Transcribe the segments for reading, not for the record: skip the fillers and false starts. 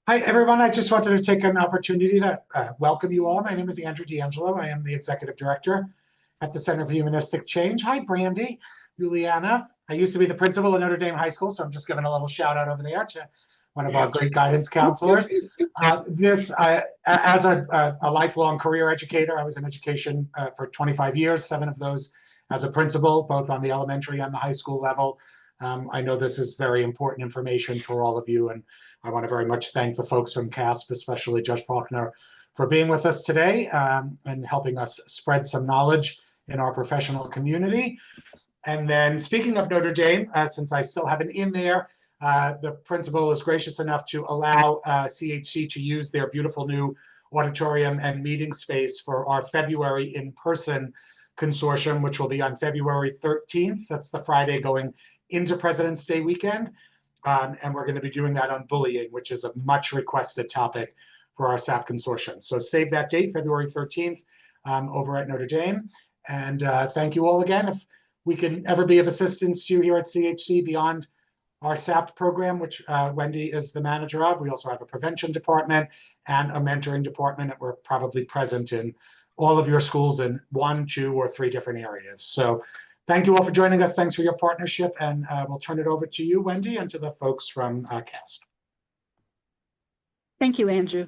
Hi, everyone. I just wanted to take an opportunity to welcome you all. My name is Andrew D'Angelo. I am the Executive Director at the Center for Humanistic Change. Hi, Brandy, Juliana. I used to be the principal at Notre Dame High School, so I'm just giving a little shout out over there to one of our great guidance counselors. As a lifelong career educator, I was in education for 25 years, 7 of those as a principal, both on the elementary and the high school level. I know this is very important information for all of you, and I want to very much thank the folks from CASSP, especially Judge Faulkner, for being with us today and helping us spread some knowledge in our professional community. And then speaking of Notre Dame, since I still have an in there, the principal is gracious enough to allow CHC to use their beautiful new auditorium and meeting space for our February in-person consortium, which will be on February 13th. That's the Friday going into President's Day weekend. And we're going to be doing that on bullying, which is a much requested topic for our SAP Consortium. So save that date, February 13th, over at Notre Dame. And thank you all again. If we can ever be of assistance to you here at CHC beyond our SAP program, which Wendy is the manager of, we also have a prevention department and a mentoring department that we're probably present in all of your schools in 1, 2, or 3 different areas. So thank you all for joining us. Thanks for your partnership. And we'll turn it over to you, Wendy, and to the folks from CASSP. Thank you, Andrew.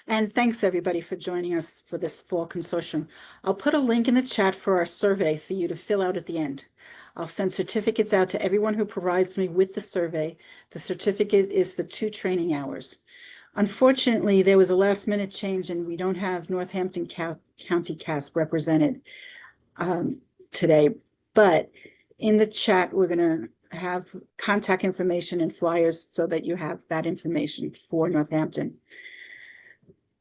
And thanks, everybody, for joining us for this fall consortium. I'll put a link in the chat for our survey for you to fill out at the end. I'll send certificates out to everyone who provides me with the survey. The certificate is for 2 training hours. Unfortunately, there was a last-minute change, and we don't have Northampton County CASSP represented today. But in the chat, we're going to have contact information and flyers so that you have that information for Northampton.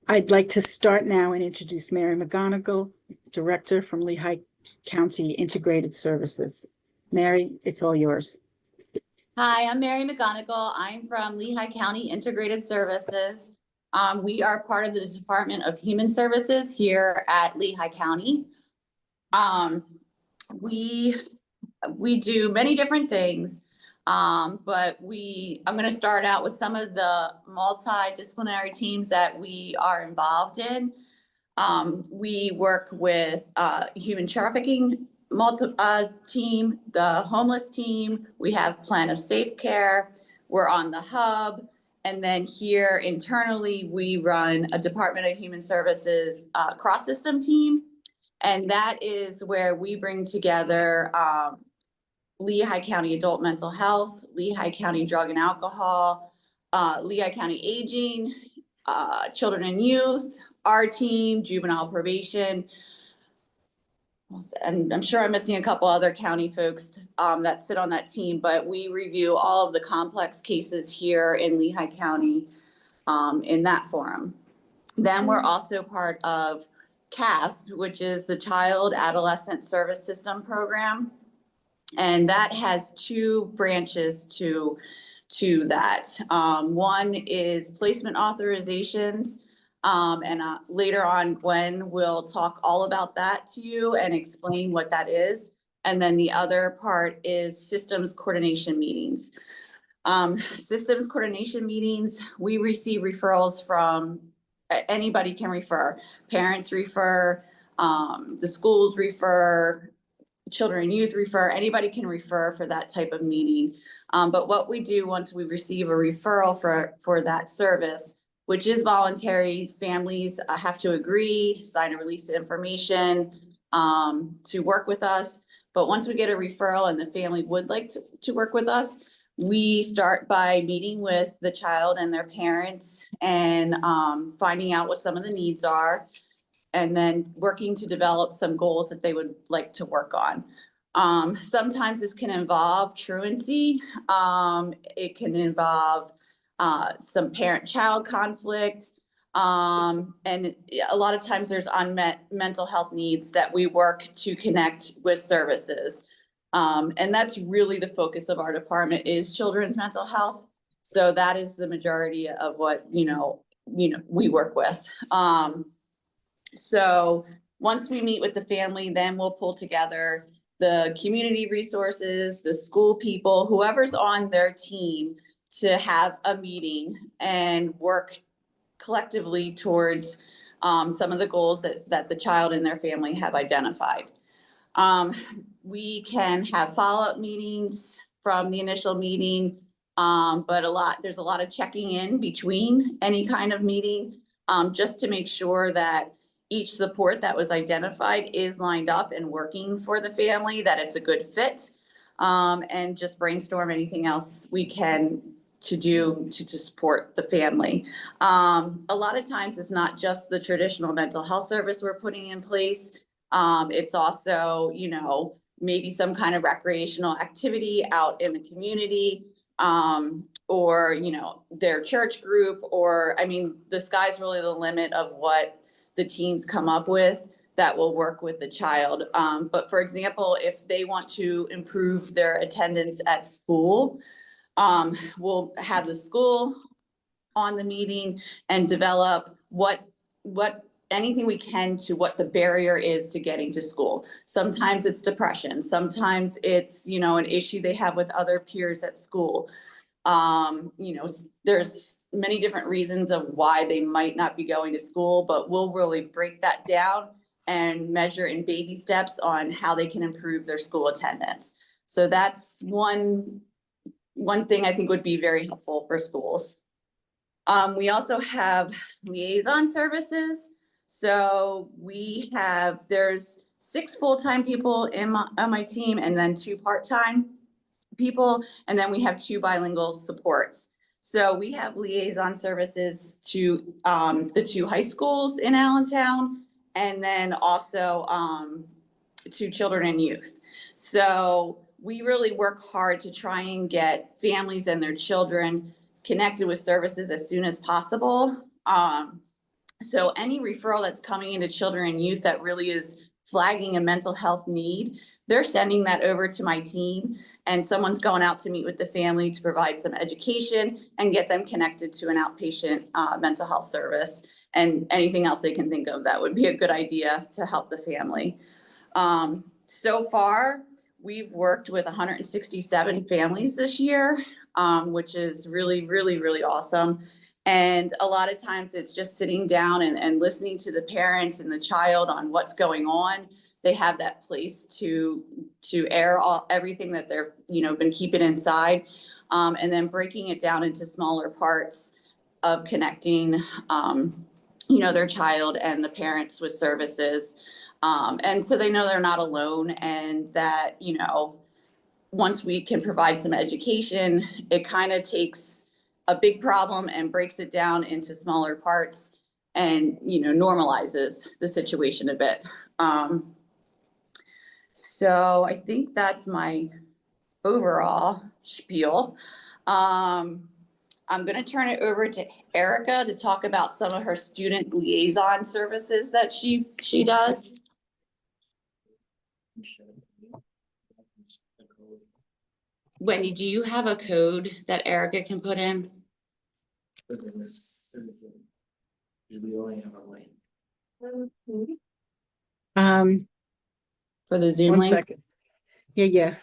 I'd like to start now and introduce Mary McGonigal, Director from Lehigh County Integrated Services. Mary, it's all yours. Hi, I'm Mary McGonigal. I'm from Lehigh County Integrated Services. We are part of the Department of Human Services here at Lehigh County. We do many different things, but I'm going to start out with some of the multidisciplinary teams that we are involved in. We work with human trafficking team, the homeless team. We have Plan of Safe Care. We're on the hub. And then here internally, we run a Department of Human Services cross-system team. And that is where we bring together Lehigh County Adult Mental Health, Lehigh County Drug and Alcohol, Lehigh County Aging, Children and Youth, our team, Juvenile Probation. And I'm sure I'm missing a couple other county folks that sit on that team, but we review all of the complex cases here in Lehigh County in that forum. Then we're also part of CASSP, which is the Child Adolescent Service System program. And that has 2 branches to that. One is placement authorizations. And later on, Gwen will talk all about that to you and explain what that is. And then the other part is systems coordination meetings. Systems coordination meetings, we receive referrals from anybody can refer. Parents refer, the schools refer, children and youth refer, anybody can refer for that type of meeting. But what we do once we receive a referral for that service, which is voluntary, families have to agree, sign a release of information to work with us. But once we get a referral and the family would like to work with us, we start by meeting with the child and their parents and finding out what some of the needs are, and then working to develop some goals that they would like to work on. Sometimes this can involve truancy. It can involve some parent-child conflict. And a lot of times there's unmet mental health needs that we work to connect with services. And that's really the focus of our department is children's mental health. So that is the majority of what, we work with. So once we meet with the family, then we'll pull together the community resources, the school people, whoever's on their team to have a meeting and work collectively towards some of the goals that the child and their family have identified. We can have follow-up meetings from the initial meeting, but there's a lot of checking in between any kind of meeting, just to make sure that each support that was identified is lined up and working for the family, that it's a good fit, and just brainstorm anything else we can to do to support the family. A lot of times it's not just the traditional mental health service we're putting in place. It's also, you know, maybe some kind of recreational activity out in the community, or, you know, their church group, or, I mean, the sky's really the limit of what the teams come up with that will work with the child. But for example, if they want to improve their attendance at school, we'll have the school on the meeting and develop what anything we can to what the barrier is to getting to school. Sometimes it's depression. Sometimes it's, you know, an issue they have with other peers at school. You know, there's many different reasons of why they might not be going to school, but we'll really break that down and measure in baby steps on how they can improve their school attendance. So that's one thing I think would be very helpful for schools. We also have liaison services. So there's 6 full-time people on my team, and then 2 part-time people, and then we have 2 bilingual supports. So we have liaison services to the 2 high schools in Allentown, and then also to children and youth. So we really work hard to try and get families and their children connected with services as soon as possible. So any referral that's coming into children and youth that really is flagging a mental health need, they're sending that over to my team, and someone's going out to meet with the family to provide some education and get them connected to an outpatient mental health service, and anything else they can think of that would be a good idea to help the family. So far, we've worked with 167 families this year, which is really, really, really awesome. And a lot of times it's just sitting down and listening to the parents and the child on what's going on. They have that place to air everything that they're, you know, been keeping inside, and then breaking it down into smaller parts of connecting, you know, their child and the parents with services. And so they know they're not alone, and that, you know, once we can provide some education, it kind of takes a big problem and breaks it down into smaller parts and, you know, normalizes the situation a bit. So I think that's my overall spiel. I'm going to turn it over to Erica to talk about some of her student liaison services that she does. Wendy, do you have a code that Erica can put in? We only have a link. For the Zoom One link? second. Yeah.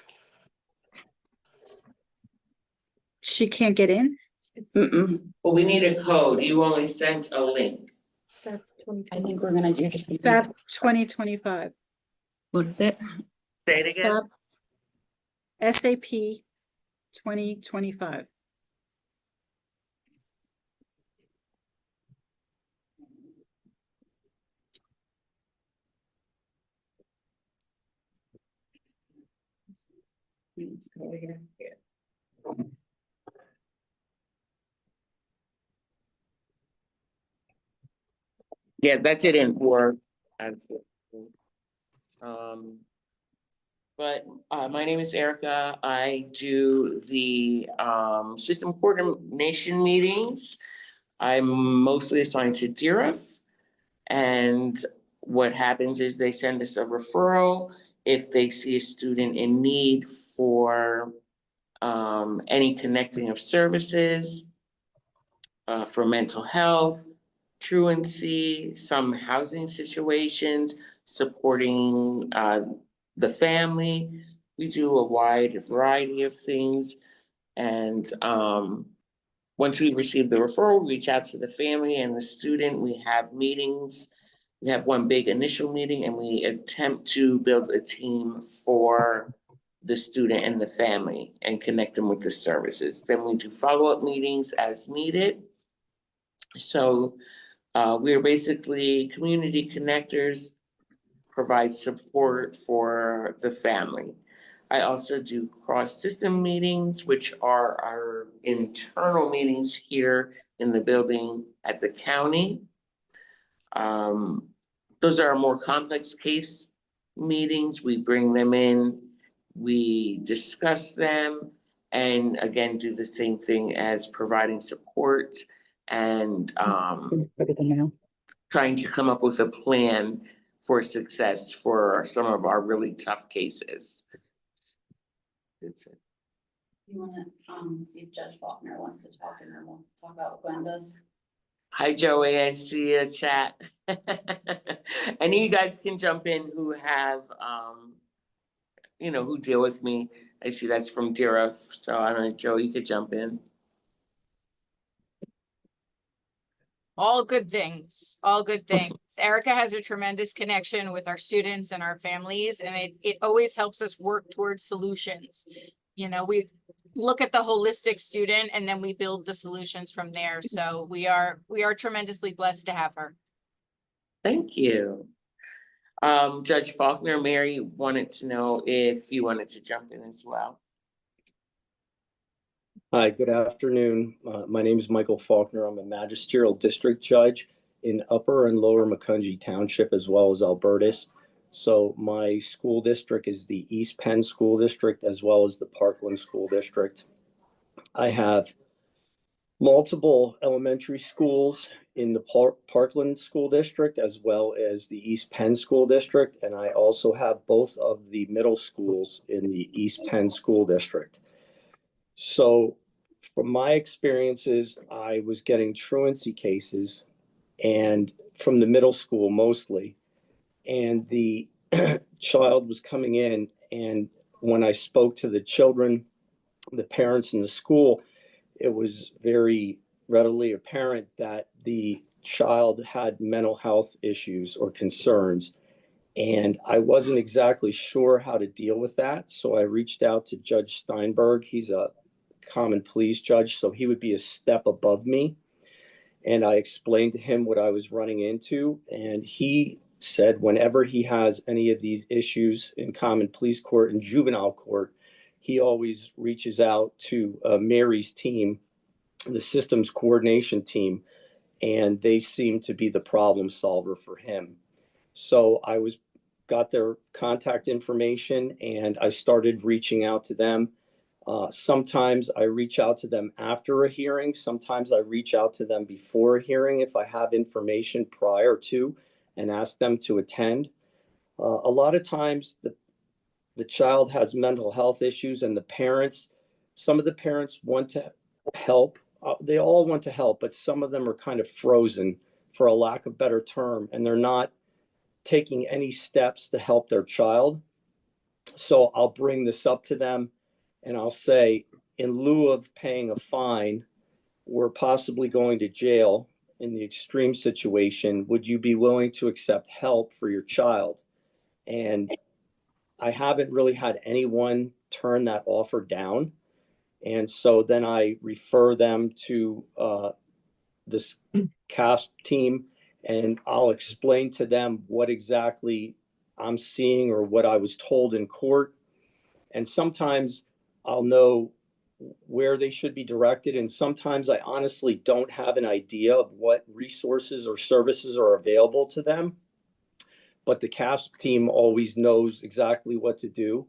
She can't get in? Well, we need a code. You only sent a link. I think we're gonna do SAP 2025. What is it? Say it again. SAP 2025. Let's go over here. Yeah, that didn't work. But my name is Erica. I do the system coordination meetings. I'm mostly assigned to DRF. And what happens is they send us a referral if they see a student in need for any connecting of services for mental health, truancy, some housing situations, supporting the family. We do a wide variety of things. And Once we receive the referral, we reach out to the family and the student. We have meetings. We have one big initial meeting and we attempt to build a team for the student and the family and connect them with the services. Then we do follow-up meetings as needed. So we're basically community connectors, provide support for the family. I also do cross-system meetings, which are our internal meetings here in the building at the county. Those are more complex case meetings. We bring them in, we discuss them, and again, do the same thing as providing support and trying to come up with a plan for success for some of our really tough cases. That's it. You wanna see if Judge Faulkner wants to talk, and then we'll talk about what Gwen does. Hi, Joey, I see a chat. Any of you guys can jump in who have, who deal with me. I see that's from Dira, so I don't know, Joey, you could jump in. All good things, all good things. Erica has a tremendous connection with our students and our families, and it always helps us work towards solutions. You know, we look at the holistic student and then we build the solutions from there. So we are tremendously blessed to have her. Thank you. Judge Faulkner, Mary wanted to know if you wanted to jump in as well. Hi, good afternoon. My name is Michael Faulkner. I'm a magisterial district judge in Upper and Lower Macungie Township, as well as Albertus. So my school district is the East Penn School District, as well as the Parkland School District. I have multiple elementary schools in the Parkland School District, as well as the East Penn School District. And I also have both of the middle schools in the East Penn School District. So from my experiences, I was getting truancy cases, and from the middle school mostly, and the child was coming in, and when I spoke to the children, the parents in the school, it was very readily apparent that the child had mental health issues or concerns. And I wasn't exactly sure how to deal with that. So I reached out to Judge Steinberg. He's a common pleas judge, so he would be a step above me. And I explained to him what I was running into. And he said whenever he has any of these issues in common pleas court and juvenile court, he always reaches out to Mary's team, the systems coordination team, and they seem to be the problem solver for him. So I got their contact information and I started reaching out to them. Sometimes I reach out to them after a hearing. Sometimes I reach out to them before a hearing if I have information prior to and ask them to attend. A lot of times the child has mental health issues and some of the parents want to help. They all want to help, but some of them are kind of frozen, for a lack of better term, and they're not taking any steps to help their child. So I'll bring this up to them and I'll say, in lieu of paying a fine or possibly going to jail in the extreme situation, would you be willing to accept help for your child? And I haven't really had anyone turn that offer down. And so then I refer them to this CASSP team, and I'll explain to them what exactly I'm seeing or what I was told in court. And sometimes I'll know where they should be directed. And sometimes I honestly don't have an idea of what resources or services are available to them. But the CASSP team always knows exactly what to do.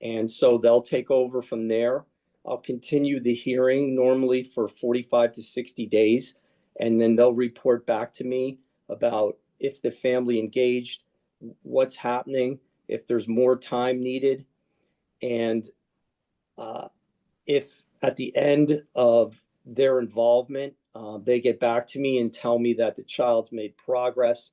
And so they'll take over from there. I'll continue the hearing normally for 45 to 60 days. And then they'll report back to me about if the family engaged, what's happening, if there's more time needed. And if at the end of their involvement, they get back to me and tell me that the child's made progress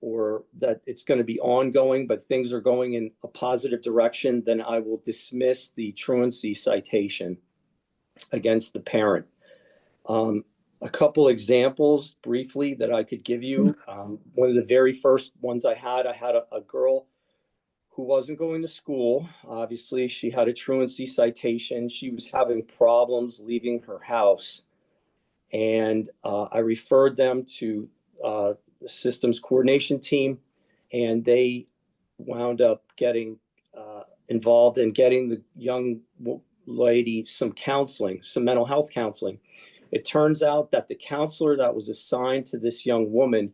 or that it's going to be ongoing, but things are going in a positive direction, then I will dismiss the truancy citation against the parent. A couple examples briefly that I could give you. One of the very first ones I had a girl who wasn't going to school. Obviously, she had a truancy citation. She was having problems leaving her house. And I referred them to the systems coordination team, and they wound up getting involved in getting the young lady some counseling, some mental health counseling. It turns out that the counselor that was assigned to this young woman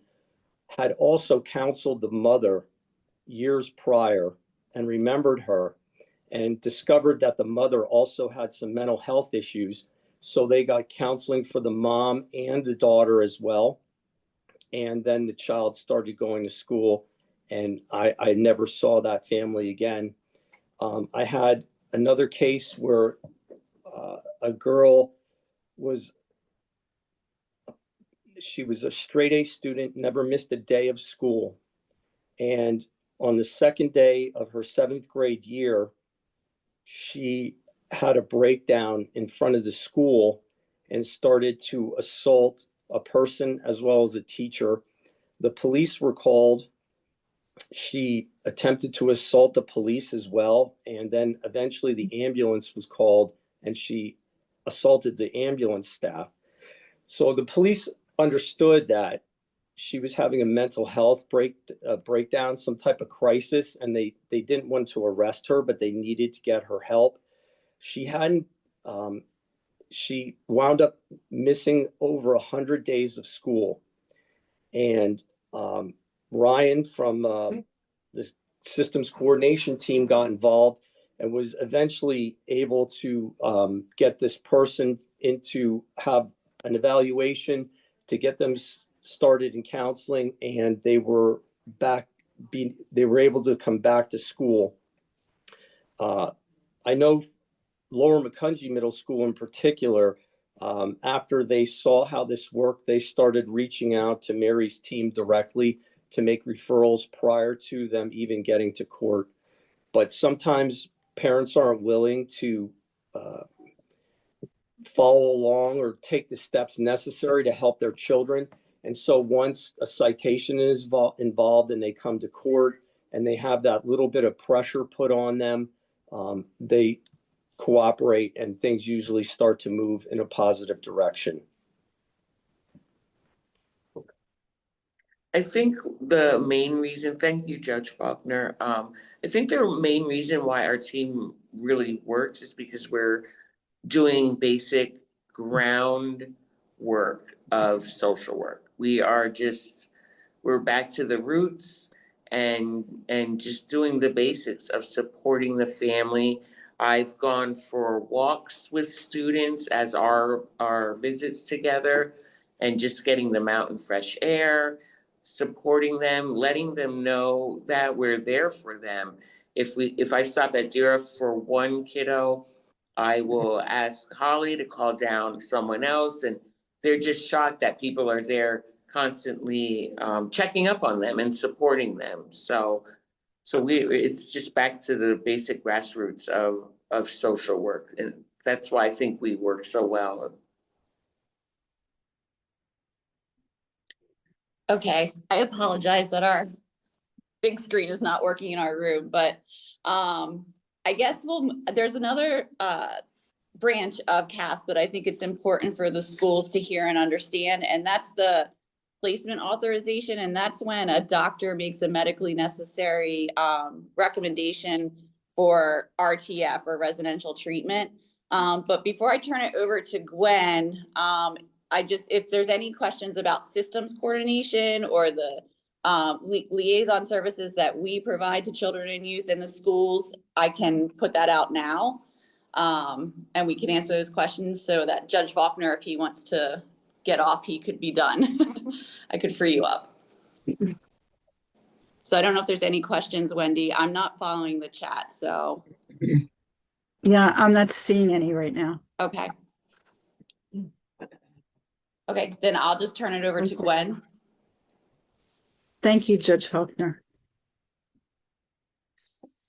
had also counseled the mother years prior and remembered her and discovered that the mother also had some mental health issues. So they got counseling for the mom and the daughter as well. And then the child started going to school, and I never saw that family again. I had another case where a girl she was a straight A student, never missed a day of school. And on the second day of her 7th grade year, she had a breakdown in front of the school and started to assault a person as well as a teacher. The police were called. She attempted to assault the police as well. And then eventually the ambulance was called, and she assaulted the ambulance staff. So the police understood that she was having a mental health breakdown, some type of crisis, and they didn't want to arrest her, but they needed to get her help. She wound up missing over 100 days of school. And Ryan from the systems coordination team got involved and was eventually able to get this person into have an evaluation to get them started in counseling, and they were able to come back to school. I know Lower Macungie Middle School in particular, after they saw how this worked, they started reaching out to Mary's team directly to make referrals prior to them even getting to court. But sometimes parents aren't willing to follow along or take the steps necessary to help their children. And so once a citation is involved and they come to court and they have that little bit of pressure put on them, they cooperate and things usually start to move in a positive direction. I think the main reason, thank you, Judge Faulkner. I think the main reason why our team really works is because we're doing basic ground work of social work. We're back to the roots and just doing the basics of supporting the family. I've gone for walks with students as our visits together and just getting them out in fresh air, supporting them, letting them know that we're there for them. If I stop at Dira for one kiddo, I will ask Holly to call down someone else, and they're just shocked that people are there constantly checking up on them and supporting them. So it's just back to the basic grassroots of social work, and that's why I think we work so well. Okay, I apologize that our big screen is not working in our room, but I guess there's another branch of CASSP, but I think it's important for the schools to hear and understand, and that's the placement authorization. And that's when a doctor makes a medically necessary recommendation for RTF or residential treatment. But before I turn it over to Gwen, if there's any questions about systems coordination or the liaison services that we provide to children and youth in the schools, I can put that out now. And we can answer those questions so that Judge Faulkner, if he wants to get off, he could be done. I could free you up. So I don't know if there's any questions, Wendy. I'm not following the chat, so. Yeah, I'm not seeing any right now. Okay. Okay, then I'll just turn it over to Gwen. Thank you, Judge Faulkner.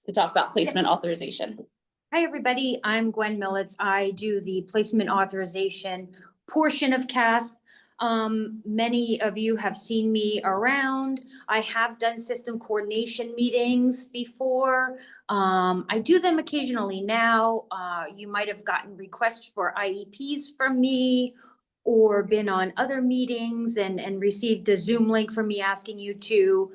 To talk about placement authorization. Hi, everybody. I'm Gwen Millets. I do the placement authorization portion of CASSP. Many of you have seen me around. I have done system coordination meetings before. I do them occasionally now. You might have gotten requests for IEPs from me or been on other meetings and received a Zoom link from me asking you to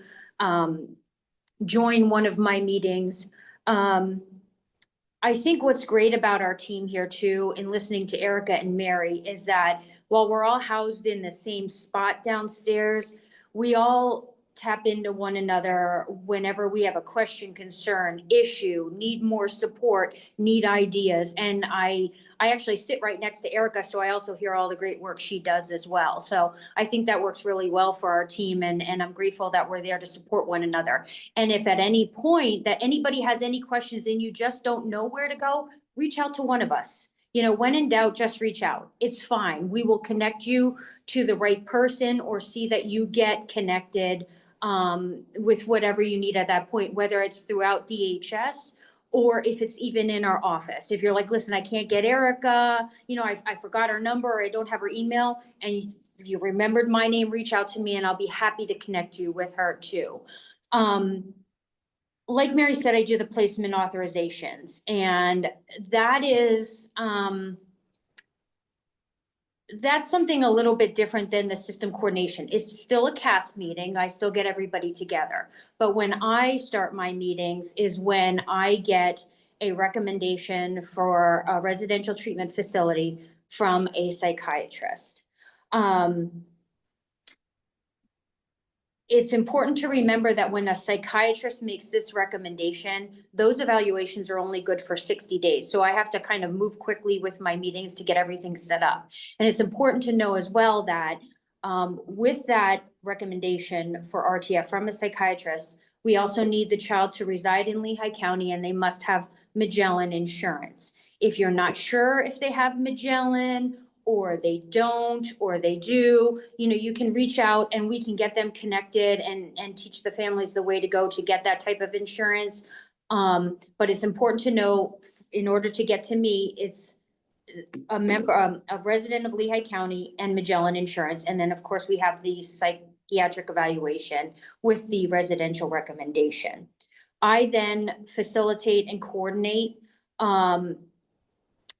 join one of my meetings. I think what's great about our team here too, in listening to Erica and Mary, is that while we're all housed in the same spot downstairs, we all tap into one another whenever we have a question, concern, issue, need more support, need ideas. And I actually sit right next to Erica, so I also hear all the great work she does as well. So I think that works really well for our team, and I'm grateful that we're there to support one another. And if at any point that anybody has any questions and you just don't know where to go, reach out to one of us. You know, when in doubt, just reach out. It's fine. We will connect you to the right person or see that you get connected with whatever you need at that point, whether it's throughout DHS or if it's even in our office. If you're like, listen, I can't get Erica, you know, I forgot her number, or I don't have her email, and you remembered my name, reach out to me and I'll be happy to connect you with her too. Like Mary said, I do the placement authorizations, and that is, that's something a little bit different than the system coordination. It's still a CASSP meeting. I still get everybody together. But when I start my meetings is when I get a recommendation for a residential treatment facility from a psychiatrist. It's important to remember that when a psychiatrist makes this recommendation, those evaluations are only good for 60 days. So I have to kind of move quickly with my meetings to get everything set up. And it's important to know as well that with that recommendation for RTF from a psychiatrist, we also need the child to reside in Lehigh County, and they must have Magellan insurance. If you're not sure if they have Magellan, or they don't, or they do, you know, you can reach out and we can get them connected and teach the families the way to go to get that type of insurance. But it's important to know, in order to get to me, it's a member, a resident of Lehigh County and Magellan insurance. And then of course we have the psychiatric evaluation with the residential recommendation. I then facilitate and coordinate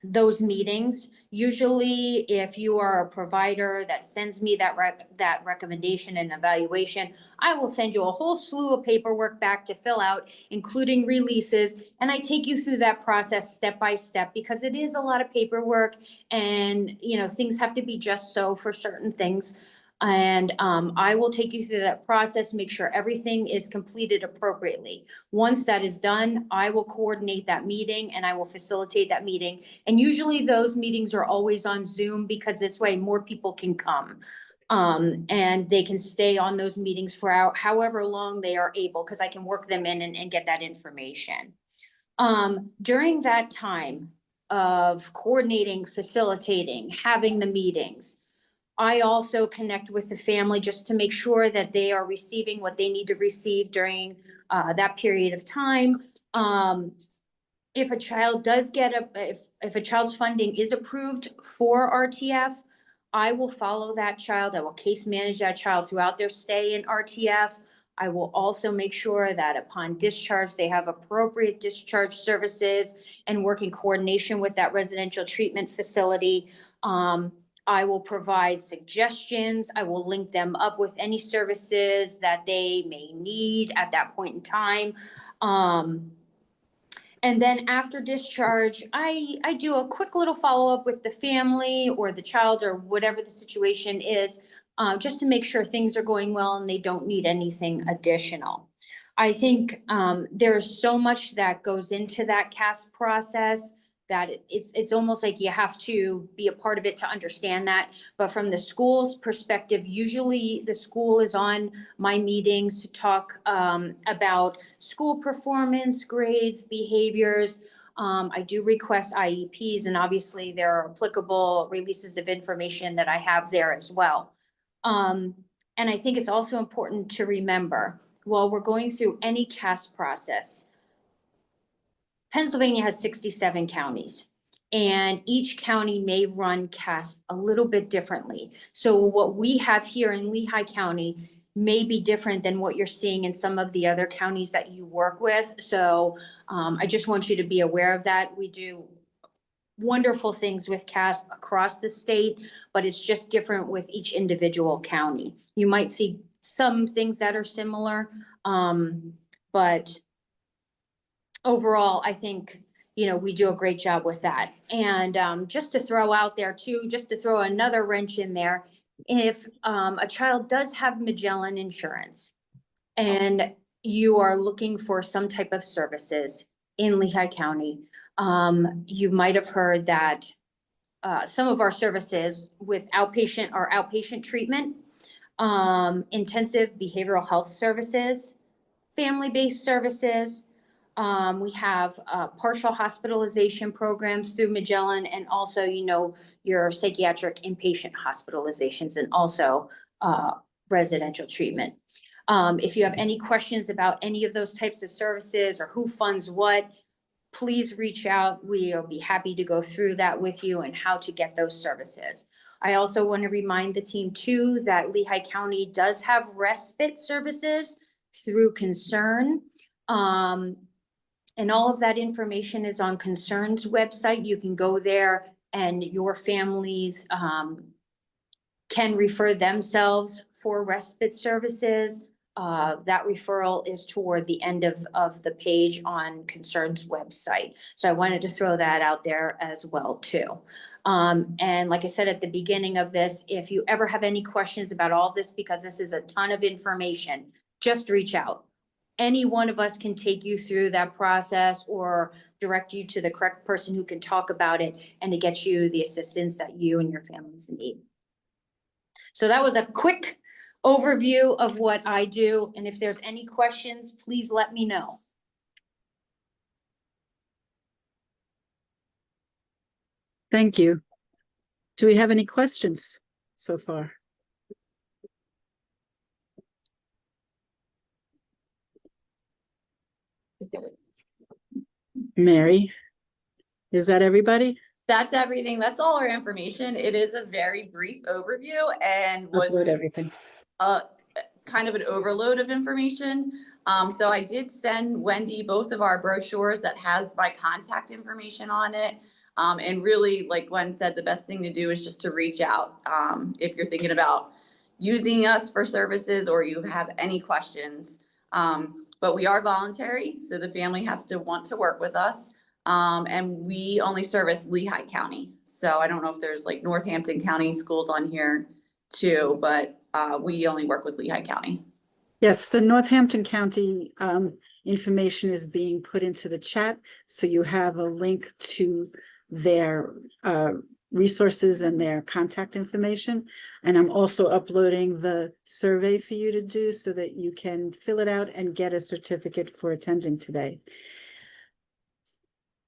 those meetings. Usually, if you are a provider that sends me that recommendation and evaluation, I will send you a whole slew of paperwork back to fill out, including releases. And I take you through that process step by step, because it is a lot of paperwork, and you know, things have to be just so for certain things. And I will take you through that process, make sure everything is completed appropriately. Once that is done, I will coordinate that meeting and I will facilitate that meeting. And usually those meetings are always on Zoom, because this way more people can come. And they can stay on those meetings for however long they are able, because I can work them in and get that information. During that time of coordinating, facilitating, having the meetings, I also connect with the family just to make sure that they are receiving what they need to receive during that period of time. If a child does get if a child's funding is approved for RTF, I will follow that child. I will case manage that child throughout their stay in RTF. I will also make sure that upon discharge, they have appropriate discharge services and work in coordination with that residential treatment facility. I will provide suggestions. I will link them up with any services that they may need at that point in time. And then after discharge, I do a quick little follow-up with the family or the child or whatever the situation is, just to make sure things are going well and they don't need anything additional. I think there's so much that goes into that CASSP process that it's almost like you have to be a part of it to understand that. But from the school's perspective, usually the school is on my meetings to talk about school performance, grades, behaviors. I do request IEPs, and obviously there are applicable releases of information that I have there as well. And I think it's also important to remember, while we're going through any CASSP process, Pennsylvania has 67 counties. And each county may run CASSP a little bit differently. So what we have here in Lehigh County may be different than what you're seeing in some of the other counties that you work with. So I just want you to be aware of that. We do wonderful things with CASSP across the state, but it's just different with each individual county. You might see some things that are similar, but overall, I think, you know, we do a great job with that. And just to throw out there too, just to throw another wrench in there, if a child does have Magellan insurance and you are looking for some type of services in Lehigh County, you might have heard that some of our services with outpatient or outpatient treatment, intensive behavioral health services, family-based services. We have partial hospitalization programs through Magellan, and also, you know, your psychiatric inpatient hospitalizations, and also residential treatment. If you have any questions about any of those types of services or who funds what, please reach out. We'll be happy to go through that with you and how to get those services. I also want to remind the team too that Lehigh County does have respite services through Concern. And all of that information is on Concern's website. You can go there and your families can refer themselves for respite services. That referral is toward the end of the page on Concern's website. So I wanted to throw that out there as well too. And like I said at the beginning of this, if you ever have any questions about all of this, because this is a ton of information, just reach out. Any one of us can take you through that process or direct you to the correct person who can talk about it and to get you the assistance that you and your families need. So that was a quick overview of what I do. And if there's any questions, please let me know. Thank you. Do we have any questions so far? Mary, is that everybody? That's everything. That's all our information. It is a very brief overview and was Upload everything. kind of an overload of information. So I did send Wendy both of our brochures that has my contact information on it. And really, like Gwen said, the best thing to do is just to reach out if you're thinking about using us for services or you have any questions. But we are voluntary, so the family has to want to work with us. And we only service Lehigh County. So I don't know if there's like Northampton County schools on here too, but we only work with Lehigh County. Yes, the Northampton County information is being put into the chat. So you have a link to their resources and their contact information. And I'm also uploading the survey for you to do so that you can fill it out and get a certificate for attending today.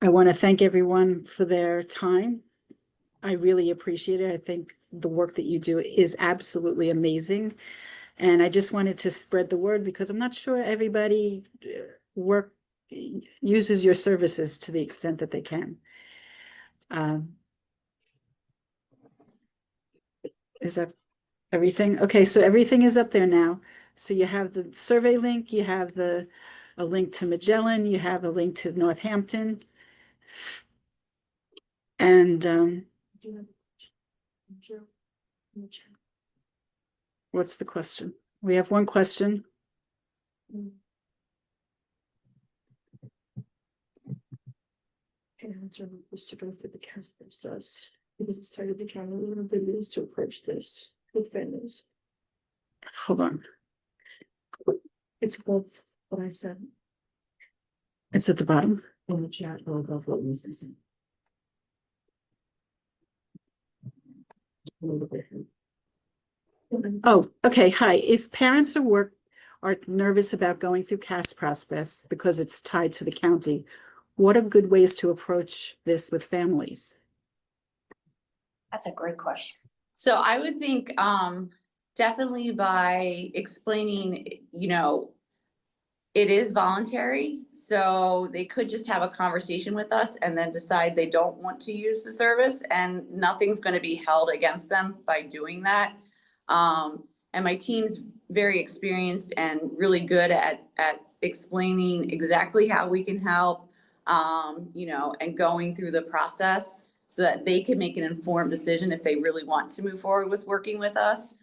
I want to thank everyone for their time. I really appreciate it. I think the work that you do is absolutely amazing. And I just wanted to spread the word because I'm not sure everybody uses your services to the extent that they can. Is that everything? Okay, so everything is up there now. So you have the survey link, you have a link to Magellan, you have a link to Northampton. And what's the question? We have one question. Parents are supposed to go through the CASSP process because it started the county ways to approach this with families. Hold on. It's above what I said. It's at the bottom. In the chat or above what we said. Oh, okay. Hi. If parents are nervous about going through CASSP process because it's tied to the county, what are good ways to approach this with families? That's a great question. So I would think definitely by explaining, you know, It is voluntary, so they could just have a conversation with us and then decide they don't want to use the service, and nothing's going to be held against them by doing that. And my team's very experienced and really good at explaining exactly how we can help, you know, and going through the process so that they can make an informed decision if they really want to move forward with working with us.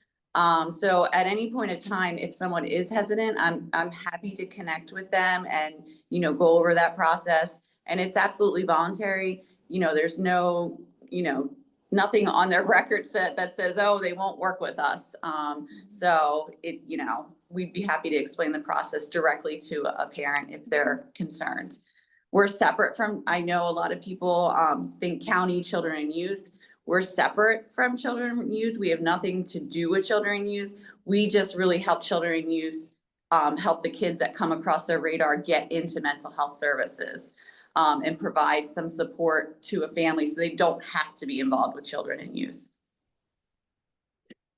So at any point in time, if someone is hesitant, I'm happy to connect with them and, you know, go over that process. And it's absolutely voluntary. You know, there's no, you know, nothing on their record set that says, oh, they won't work with us. So it, you know, we'd be happy to explain the process directly to a parent if they're concerned. We're separate from, I know a lot of people think county children and youth. We're separate from children and youth. We have nothing to do with children and youth. We just really help children and youth, help the kids that come across their radar get into mental health services, and provide some support to a family so they don't have to be involved with children and youth.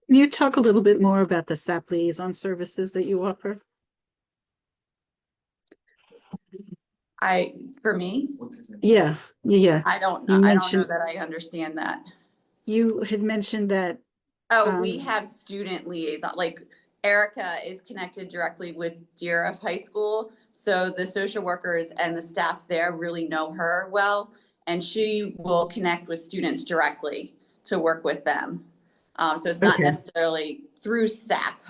Can you talk a little bit more about the SAP liaison services that you offer? For me, Yeah. I don't You know mentioned- that I understand that. You had mentioned that. Oh, we have student liaison, like Erica is connected directly with Deer High School. So the social workers and the staff there really know her well, and she will connect with students directly to work with them. So it's not Okay. necessarily through SAP,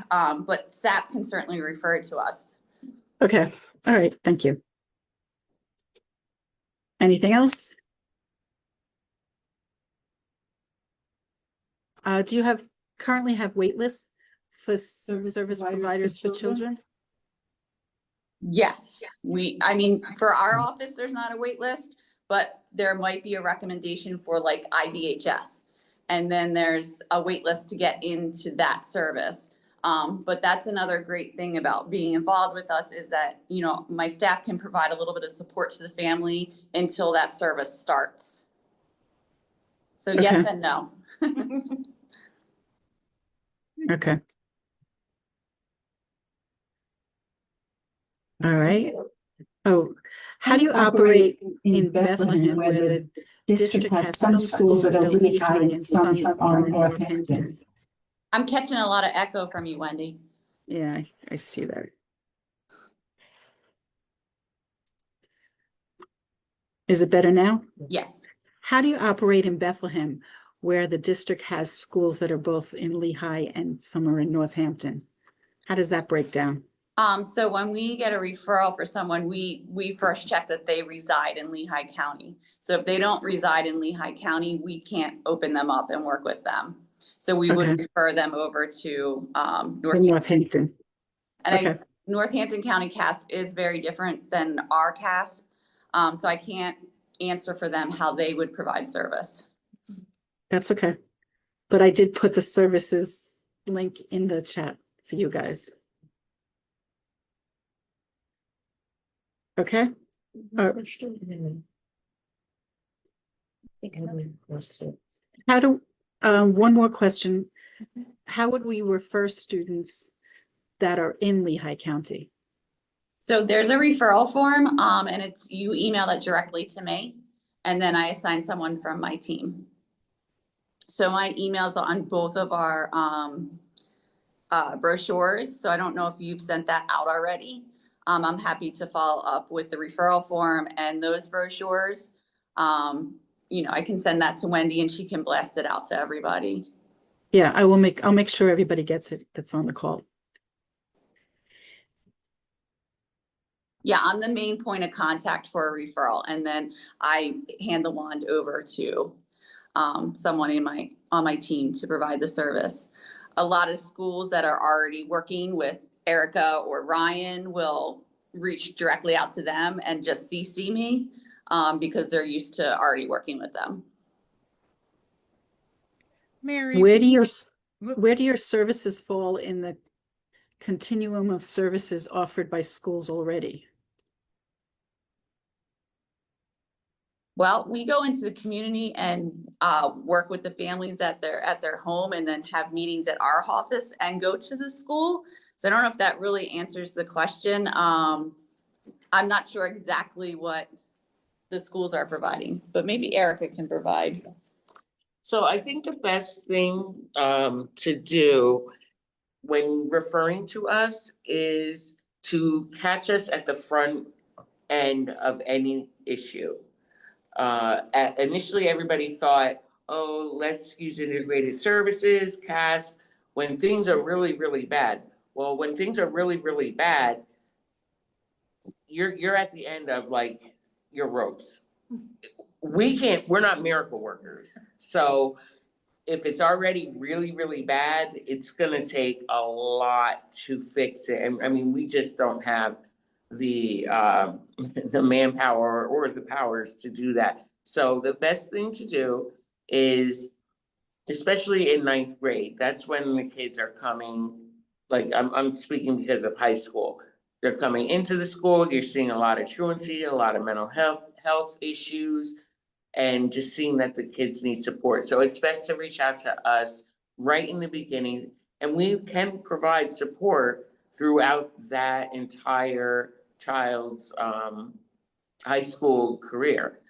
but SAP can certainly refer it to us. Okay, all right, thank you. Anything else? Do you currently have wait lists for service providers for children? Yes, I mean, for our office, there's not a wait list, but there might be a recommendation for like IBHS. And then there's a wait list to get into that service. But that's another great thing about being involved with us is that, you know, my staff can provide a little bit of support to the family until that service starts. So yes and no. Okay. All right. Oh, how do you operate in Bethlehem where the district has some schools that are Lehigh and some are in Northampton? I'm catching a lot of echo from you, Wendy. Yeah, I see that. Is it better now? Yes. How do you operate in Bethlehem where the district has schools that are both in Lehigh and some are in Northampton? How does that break down? So when we get a referral for someone, we first check that they reside in Lehigh County. So if they don't reside in Lehigh County, we can't open them up and work with them. So we would refer them over to Northampton. And Northampton County CASSP is very different than our CASSP. So I can't answer for them how they would provide service. That's okay. But I did put the services link in the chat for you guys. Okay. How do, one more question. How would we refer students that are in Lehigh County? So there's a referral form, and it's, you email it directly to me, and then I assign someone from my team. So my email's on both of our brochures. So I don't know if you've sent that out already. I'm happy to follow up with the referral form and those brochures. You know, I can send that to Wendy and she can blast it out to everybody. Yeah, I'll make sure everybody gets it that's on the call. Yeah, I'm the main point of contact for a referral, and then I hand the wand over to someone on my team to provide the service. A lot of schools that are already working with Erica or Ryan will reach directly out to them and just CC me because they're used to already working with them. Mary, Where do your services fall in the continuum of services offered by schools already? Well, we go into the community and work with the families at their home, and then have meetings at our office and go to the school. So I don't know if that really answers the question. I'm not sure exactly what the schools are providing, but maybe Erica can provide. So I think the best thing to do when referring to us is to catch us at the front end of any issue. Initially, everybody thought, oh, let's use integrated services, CASSP, when things are really, really bad. Well, when things are really, really bad, you're at the end of like your ropes. We're not miracle workers. So if it's already really, really bad, it's gonna take a lot to fix it. And I mean, we just don't have the manpower or the powers to do that. So the best thing to do is, especially in 9th grade, that's when the kids are coming, like I'm speaking because of high school. They're coming into the school, you're seeing a lot of truancy, a lot of mental health issues, and just seeing that the kids need support. So it's best to reach out to us right in the beginning, and we can provide support throughout that entire child's high school career,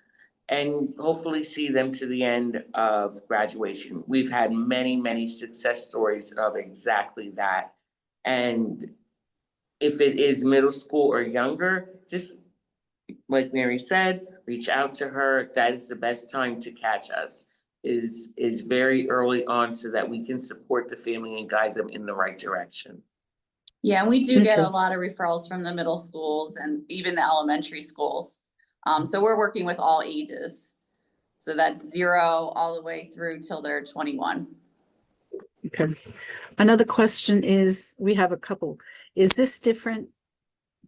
and hopefully see them to the end of graduation. We've had many, many success stories of exactly that. And if it is middle school or younger, just like Mary said, reach out to her. That is the best time to catch us, is very early on, so that we can support the family and guide them in the right direction. Yeah, and we do get a Okay. lot of referrals from the middle schools and even the elementary schools. So we're working with all ages. So that's 0 all the way through till they're 21. Okay. Another question is, we have a couple. Is this different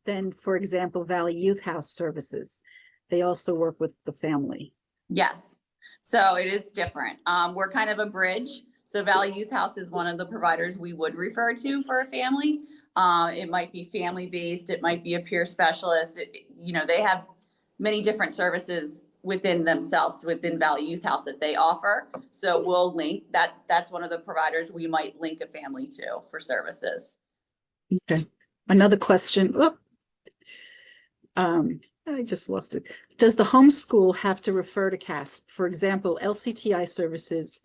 than, for example, Valley Youth House Services? They also work with the family. Yes, so it is different. We're kind of a bridge. So Valley Youth House is one of the providers we would refer to for a family. It might be family-based, it might be a peer specialist. They have many different services within themselves, within Valley Youth House that they offer. So we'll link that. That's one of the providers we might link a family to for services. Okay. Another question. I just lost it. Does the homeschool have to refer to CASSP? For example, LCTI services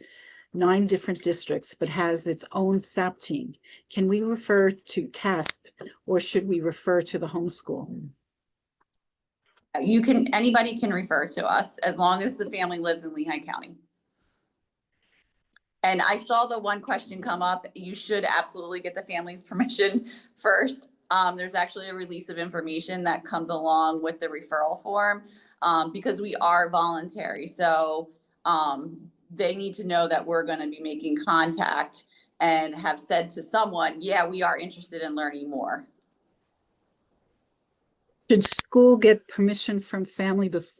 9 different districts, but has its own SAP team. Can we refer to CASSP, or should we refer to the homeschool? Anybody can refer to us as long as the family lives in Lehigh County. And I saw the one question come up. You should absolutely get the family's permission first. There's actually a release of information that comes along with the referral form, because we are voluntary. So they need to know that we're going to be making contact and have said to someone, yeah, we are interested in learning more. Should school get permission from family before?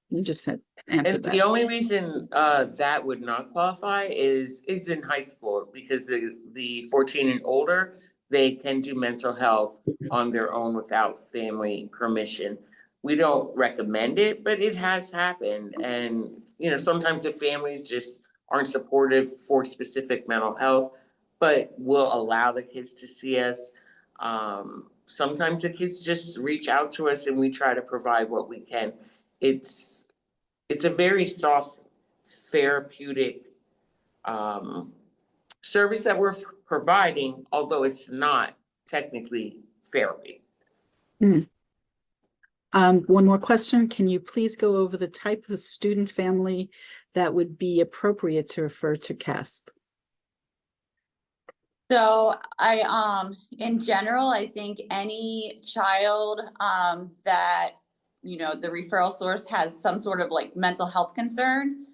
You just said answered And that. the only reason that would not qualify is in high school, because the 14 and older, they can do mental health on their own without family permission. We don't recommend it, but it has happened. And, sometimes the families just aren't supportive for specific mental health, but will allow the kids to see us. Sometimes the kids just reach out to us and we try to provide what we can. It's a very soft therapeutic service that we're providing, although it's not technically therapy. One more question. Can you please go over the type of student family that would be appropriate to refer to CASSP? So in general, I think any child that, the referral source has some sort of like mental health concern,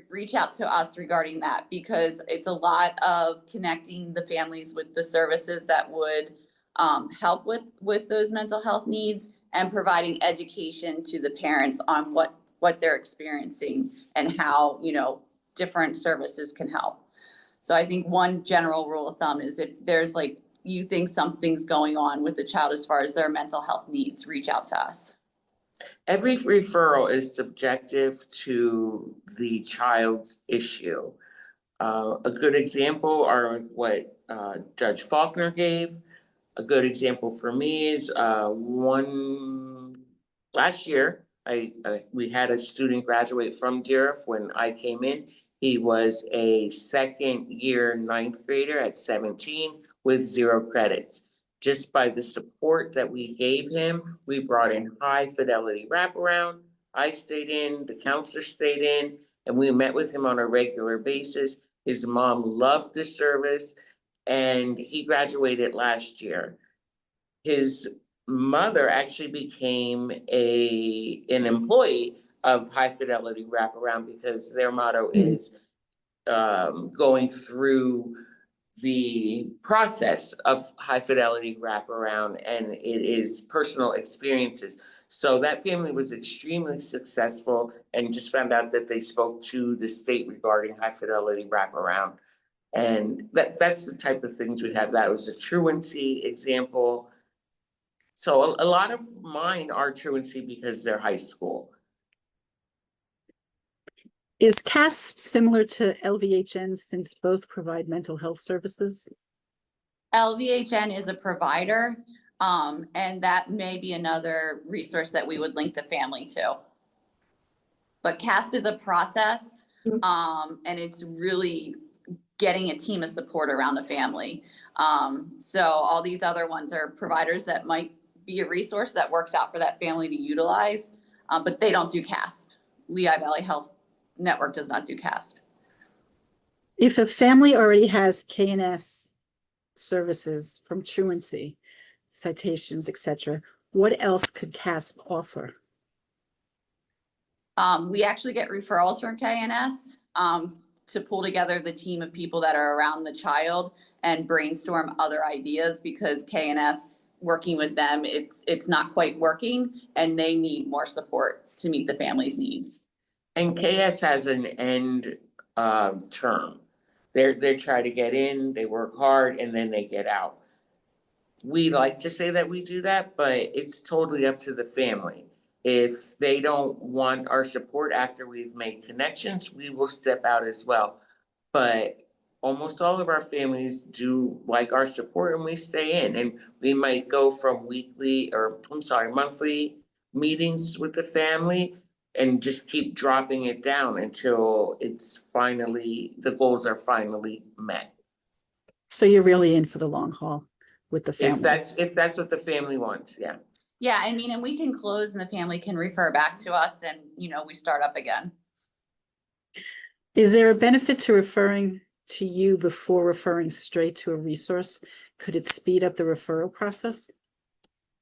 reach out to us regarding that, because it's a lot of connecting the families with the services that would help with those mental health needs, and providing education to the parents on what they're experiencing and how, different services can help. So I think one general rule of thumb is, if there's you think something's going on with the child as far as their mental health needs, reach out to us. Every referral is subjective to the child's issue. A good example are what Judge Faulkner gave. A good example for me is last year, we had a student graduate from DRF when I came in. He was a second year ninth grader at 17 with 0 credits. Just by the support that we gave him, we brought in high fidelity wraparound. I stayed in, the counselor stayed in, and we met with him on a regular basis. His mom loved the service, and he graduated last year. His mother actually became an employee of High Fidelity Wraparound because their motto is going through the process of High Fidelity Wraparound, and it is personal experiences. So that family was extremely successful and just found out that they spoke to the state regarding High Fidelity Wraparound. And that's the type of things we have. That was a truancy example. So a lot of mine are truancy because they're high school. Is CASSP similar to LVHN since both provide mental health services? LVHN is a provider, and that may be another resource that we would link the family to. But CASSP is a process, and it's really getting a team of support around the family. So all these other ones are providers that might be a resource that works out for that family to utilize, but they don't do CASSP. Lehigh Valley Health Network does not do CASSP. If a family already has K&S services from truancy, citations, etc., what else could CASSP offer? We actually get referrals from KNS to pull together the team of people that are around the child and brainstorm other ideas, because KNS, working with them, it's not quite working and they need more support to meet the family's needs. And KS has an end term. They try to get in, they work hard, and then they get out. We like to say that we do that, but it's totally up to the family. If they don't want our support after we've made connections, we will step out as well. But almost all of our families do like our support and we stay in, and we might go from monthly meetings with the family and just keep dropping it down until the goals are finally met. So you're really in for the long haul with the family. If that's what the family wants, yeah. Yeah, I mean, and we can close and the family can refer back to us and, we start up again. Is there a benefit to referring to you before referring straight to a resource? Could it speed up the referral process?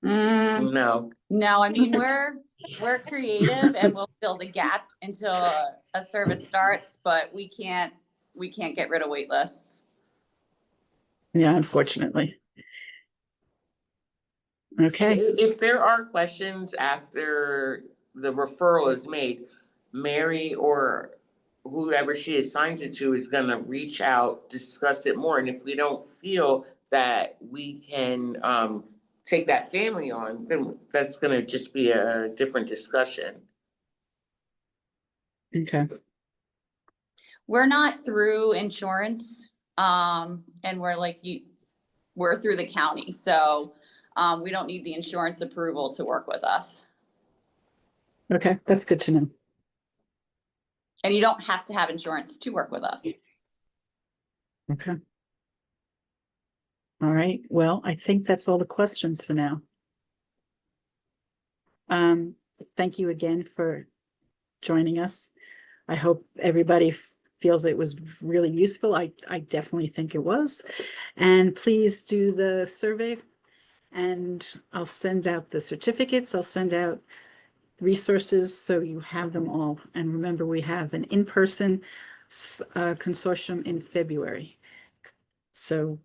No. No, I mean, we're creative and we'll fill the gap until a service starts, but we can't get rid of wait lists. Yeah, unfortunately. Okay. If there are questions after the referral is made, Mary or whoever she assigns it to is gonna reach out, discuss it more, and if we don't feel that we can take that family on, then that's gonna just be a different discussion. Okay. We're not through insurance, and we're through the county, so we don't need the insurance approval to work with us. Okay, that's good to know. And you don't have to have insurance to work with us. Okay. All right, well, I think that's all the questions for now. Thank you again for joining us. I hope everybody feels it was really useful. I definitely think it was. And please do the survey, and I'll send out the certificates. I'll send out resources so you have them all. And remember, we have an in-person consortium in February. So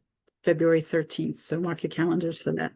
February 13th. So mark your calendars for that.